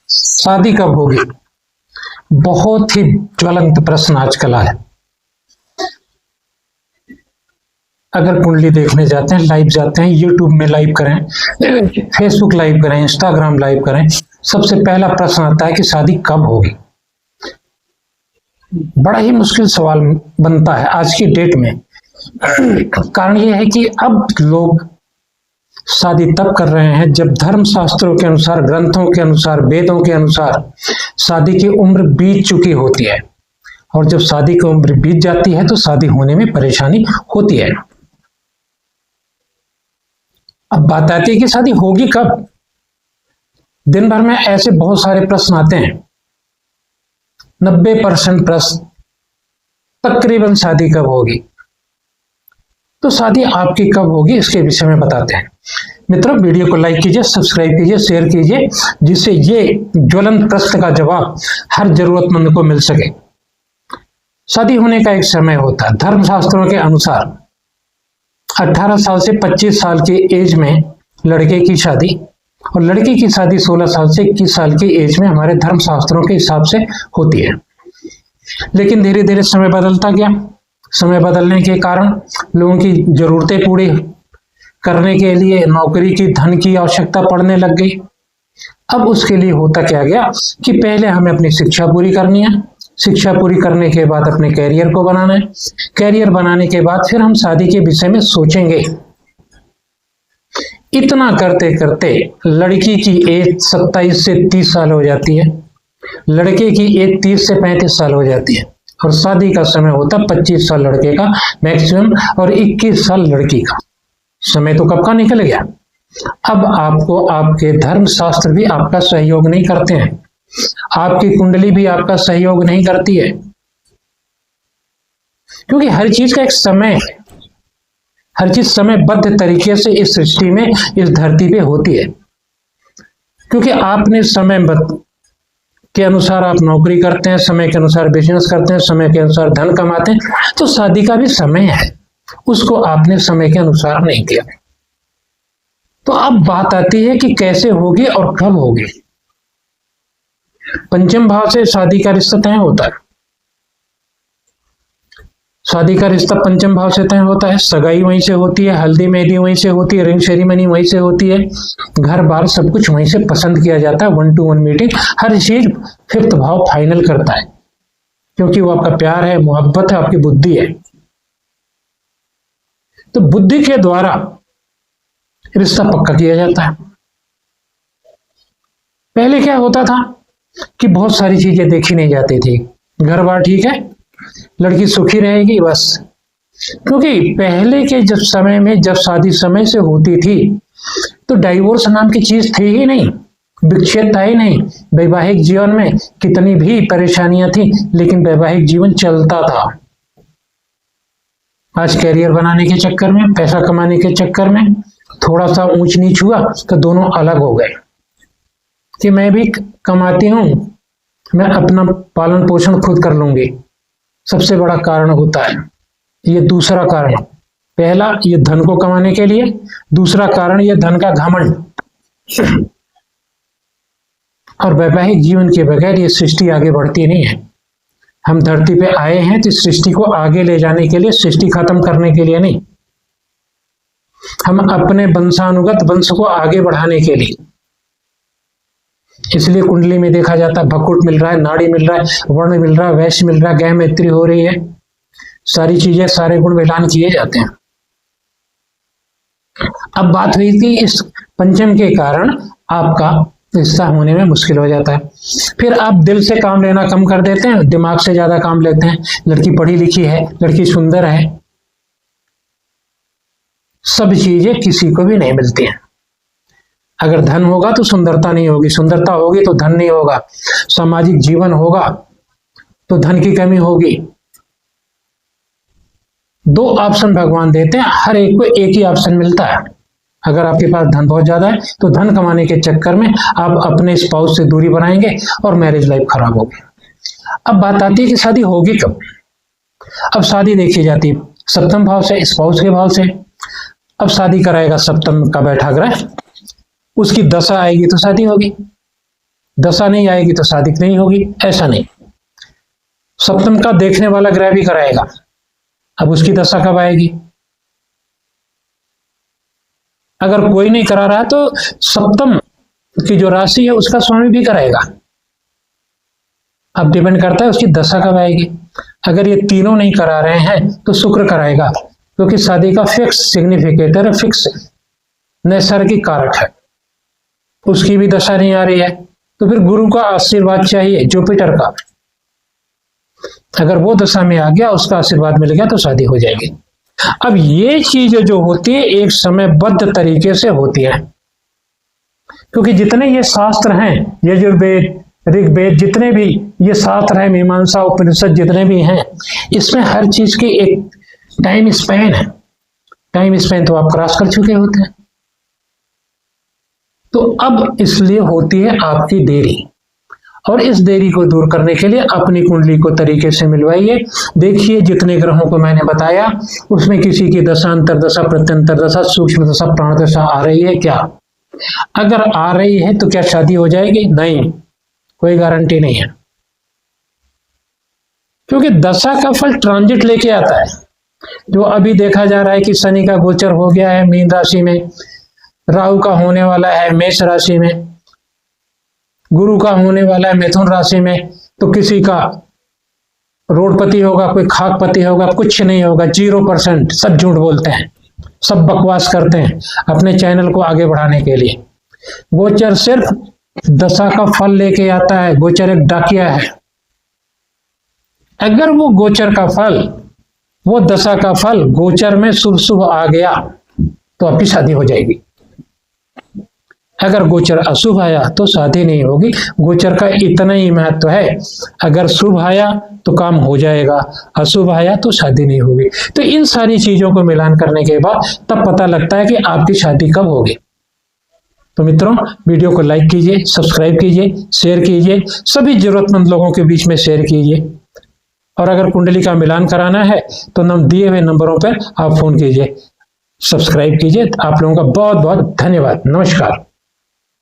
शादी कब होगी? बहुत ही ज्वलंत प्रश्न आजकल आया। अगर कुंडली देखने जाते हैं, लाइव जाते हैं, यूट्यूब में लाइव करें, फेसबुक लाइव करें, इंस्टाग्राम लाइव करें, सबसे पहला प्रश्न आता है कि शादी कब होगी। बड़ा ही मुश्किल सवाल बनता है आज की डेट में। कारण यह है कि अब लोग शादी तब कर रहे हैं जब धर्म शास्त्रों के अनुसार, ग्रंथों के अनुसार, वेदों के अनुसार शादी की उम्र बीत चुकी होती है। और जब शादी की उम्र बीत जाती है तो शादी होने में परेशानी होती है। अब बात आती है कि शादी होगी कब। दिन भर में ऐसे बहुत सारे प्रश्न आते हैं। 90% प्रश्न तकरीबन शादी कब होगी। तो शादी आपकी कब होगी इसके विषय में बताते हैं। मित्रों, वीडियो को लाइक कीजिए, सब्सक्राइब कीजिए, शेयर कीजिए, जिससे ये ज्वलंत प्रश्न का जवाब हर जरूरतमंद को मिल सके। शादी होने का एक समय होता है। धर्मशास्त्रों के अनुसार 18 साल से 25 साल की एज में लड़के की शादी और लड़की की शादी 16 साल से 21 साल की एज में हमारे धर्मशास्त्रों के हिसाब से होती है। लेकिन धीरे धीरे समय बदलता गया। समय बदलने के कारण लोगों की जरूरतें पूरी करने के लिए नौकरी की, धन की आवश्यकता पड़ने लग गई। अब उसके लिए होता क्या गया कि पहले हमें अपनी शिक्षा पूरी करनी है, शिक्षा पूरी करने के बाद अपने कैरियर को बनाना है, कैरियर बनाने के बाद फिर हम शादी के विषय में सोचेंगे। इतना करते करते लड़की की एज 27 से 30 साल हो जाती है, लड़के की एज 30 से 35 साल हो जाती है और शादी का समय होता 25 साल लड़के का मैक्सिमम और 21 साल लड़की का। समय तो कब का निकल गया। अब आपको आपके धर्म शास्त्र भी आपका सहयोग नहीं करते हैं, आपकी कुंडली भी आपका सहयोग नहीं करती है, क्योंकि हर चीज का एक समय है। हर चीज समयबद्ध तरीके से इस सृष्टि में, इस धरती पे होती है। क्योंकि आपने समयबद्ध के अनुसार आप नौकरी करते हैं, समय के अनुसार बिजनेस करते हैं, समय के अनुसार धन कमाते हैं, तो शादी का भी समय है, उसको आपने समय के अनुसार नहीं किया। तो अब बात आती है कि कैसे होगी और कब होगी। पंचम भाव से शादी का रिश्ता तय होता है। शादी का रिश्ता पंचम भाव से तय होता है। सगाई वहीं से होती है, हल्दी मेहंदी वहीं से होती है, रिंग सेरेमनी वहीं से होती है, घर बार सब कुछ वहीं से पसंद किया जाता है। 1 to 1 मीटिंग, हर चीज 5th भाव फाइनल करता है, क्योंकि वो आपका प्यार है, मोहब्बत है, आपकी बुद्धि है। तो बुद्धि के द्वारा रिश्ता पक्का किया जाता है। पहले क्या होता था कि बहुत सारी चीजें देखी नहीं जाती थी। घर बार ठीक है, लड़की सुखी रहेगी बस। क्योंकि पहले के जब समय में, जब शादी समय से होती थी तो डाइवोर्स नाम की चीज थी ही नहीं, विच्छेद था ही नहीं। वैवाहिक जीवन में कितनी भी परेशानियां थी, लेकिन वैवाहिक जीवन चलता था। आज कैरियर बनाने के चक्कर में, पैसा कमाने के चक्कर में थोड़ा सा ऊंच नीच हुआ तो दोनों अलग हो गए कि मैं भी कमाती हूं, मैं अपना पालन पोषण खुद कर लूंगी। सबसे बड़ा कारण होता है ये। दूसरा कारण, पहला ये धन को कमाने के लिए, दूसरा कारण ये धन का घमंड। और वैवाहिक जीवन के बगैर ये सृष्टि आगे बढ़ती नहीं है। हम धरती पे आए हैं तो सृष्टि को आगे ले जाने के लिए, सृष्टि खत्म करने के लिए नहीं। हम अपने वंशानुगत वंश को आगे बढ़ाने के लिए। इसलिए कुंडली में देखा जाता है भकुट मिल रहा है, नाड़ी मिल रहा है, वर्ण मिल रहा है, वैश्य मिल रहा है, गह मैत्री हो रही है, सारी चीजें, सारे गुण मिलान किए जाते हैं। अब बात हुई कि इस पंचम के कारण आपका रिश्ता होने में मुश्किल हो जाता है। फिर आप दिल से काम लेना कम कर देते हैं, दिमाग से ज्यादा काम लेते हैं। लड़की पढ़ी लिखी है, लड़की सुंदर है, सब चीजें किसी को भी नहीं मिलती हैं। अगर धन होगा तो सुंदरता नहीं होगी, सुंदरता होगी तो धन नहीं होगा, सामाजिक जीवन होगा तो धन की कमी होगी। 2 ऑप्शन भगवान देते हैं, हर एक को एक ही ऑप्शन मिलता है। अगर आपके पास धन बहुत ज्यादा है तो धन कमाने के चक्कर में आप अपने स्पाउस से दूरी बनाएंगे और मैरिज लाइफ खराब होगी। अब बात आती है कि शादी होगी कब। अब शादी देखी जाती है 7वें भाव से, स्पाउस के भाव से। अब शादी कराएगा 7वें का बैठा ग्रह, उसकी दशा आएगी तो शादी होगी। दशा नहीं आएगी तो शादी नहीं होगी, ऐसा नहीं। सप्तम का देखने वाला ग्रह भी कराएगा, अब उसकी दशा कब आएगी? अगर कोई नहीं करा रहा है तो सप्तम की जो राशि है उसका स्वामी भी कराएगा। अब डिपेंड करता है उसकी दशा कब आएगी। अगर ये तीनों नहीं करा रहे हैं तो शुक्र कराएगा, क्योंकि शादी का फिक्स सिग्निफिकेटर है, फिक्स नैसर्गिक कारक है, उसकी भी दशा नहीं आ रही है। तो फिर गुरु का आशीर्वाद चाहिए, जुपिटर का। अगर वो दशा में आ गया, उसका आशीर्वाद मिल गया तो शादी हो जाएगी। अब ये चीजें जो होती है एक समयबद्ध तरीके से होती है, क्योंकि जितने ये शास्त्र हैं, यजुर्वेद, ऋग्वेद, जितने भी ये शास्त्र हैं, मीमांसा, उपनिषद जितने भी हैं, इसमें हर चीज की एक टाइम स्पैन है। टाइम स्पैन तो आप क्रॉस कर चुके होते हैं। तो अब इसलिए होती है आपकी देरी, और इस देरी को दूर करने के लिए अपनी कुंडली को तरीके से मिलवाइए। देखिए जितने ग्रहों को मैंने बताया उसमें किसी की दशा, अंतरदशा, प्रत्यंतर दशा, सूक्ष्म दशा, प्राण दशा आ रही है क्या? अगर आ रही है तो क्या शादी हो जाएगी? नहीं, कोई गारंटी नहीं है, क्योंकि दशा का फल ट्रांजिट लेके आता है। जो अभी देखा जा रहा है कि शनि का गोचर हो गया है मीन राशि में, राहु का होने वाला है मेष राशि में, गुरु का होने वाला है मिथुन राशि में, तो किसी का रोडपति होगा, कोई खाकपति होगा, कुछ नहीं होगा, 0%। सब झूठ बोलते हैं, सब बकवास करते हैं अपने चैनल को आगे बढ़ाने के लिए। गोचर सिर्फ दशा का फल लेके आता है, गोचर एक डाकिया है। अगर वो गोचर का फल, वो दशा का फल गोचर में शुभ शुभ आ गया तो आपकी शादी हो जाएगी। अगर गोचर अशुभ आया तो शादी नहीं होगी। गोचर का इतना ही महत्व है, अगर शुभ आया तो काम हो जाएगा, अशुभ आया तो शादी नहीं होगी। तो इन सारी चीजों को मिलान करने के बाद तब पता लगता है कि आपकी शादी कब होगी। तो मित्रों, वीडियो को लाइक कीजिए, सब्सक्राइब कीजिए, शेयर कीजिए, सभी जरूरतमंद लोगों के बीच में शेयर कीजिए। और अगर कुंडली का मिलान कराना है तो दिए हुए नंबरों पर आप फोन कीजिए, सब्सक्राइब कीजिए। आप लोगों का बहुत बहुत धन्यवाद। नमस्कार।